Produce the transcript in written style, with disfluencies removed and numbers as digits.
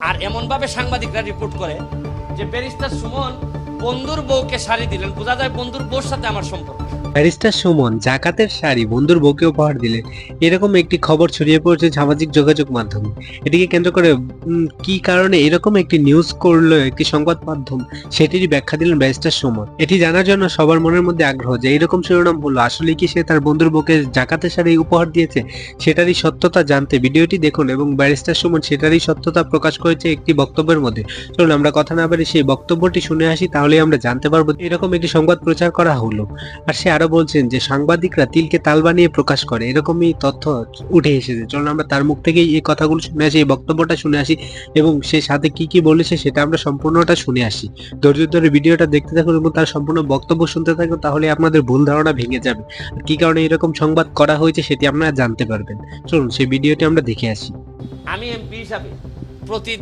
আর এমনভাবে সাংবাদিকরা রিপোর্ট করে যে ব্যারিস্টার সুমন বন্ধুর বউকে শাড়ি দিলেন, বোঝা যায় বন্ধুর বউর সাথে আমার সম্পর্ক। ব্যারিস্টার সুমন জাকাতের শাড়ি বন্ধুর বউকে উপহার দিলেন, এরকম একটি খবর ছড়িয়ে পড়েছে সামাজিক যোগাযোগ মাধ্যমে। এটিকে কেন্দ্র করে কি কারণে এরকম একটি নিউজ করলো একটি সংবাদ মাধ্যম, সেটিরই ব্যাখ্যা দিলেন ব্যারিস্টার সুমন। এটি জানার জন্য সবার মনের মধ্যে আগ্রহ যে এরকম শিরোনাম হলো, আসলে কি সে তার বন্ধুর বউকে জাকাতের শাড়ি উপহার দিয়েছে, সেটারই সত্যতা জানতে ভিডিওটি দেখুন। এবং ব্যারিস্টার সুমন সেটারই সত্যতা প্রকাশ করেছে একটি বক্তব্যের মধ্যে। চলুন আমরা কথা না বাড়ি সেই বক্তব্যটি শুনে আসি, তাহলে আমরা জানতে পারবো এরকম একটি সংবাদ প্রচার করা হলো। আর সে আরো বলছেন যে সাংবাদিকরা তিলকে তাল বানিয়ে প্রকাশ করে, এরকমই তথ্য উঠে এসেছে। চলুন আমরা তার মুখ থেকেই এই কথাগুলো শুনে আসি, এই বক্তব্যটা শুনে আসি, এবং সে সাথে কি কি বলেছে সেটা আমরা সম্পূর্ণটা শুনে আসি। ধৈর্য ধরে ভিডিওটা দেখতে থাকুন এবং তার সম্পূর্ণ বক্তব্য শুনতে থাকুন, তাহলে আপনাদের ভুল ধারণা ভেঙে যাবে। আর কি কারণে এরকম সংবাদ করা হয়েছে সেটি আপনারা জানতে পারবেন। চলুন সেই ভিডিওটি আমরা দেখে আসি। আমি এমপি হিসাবে প্রতি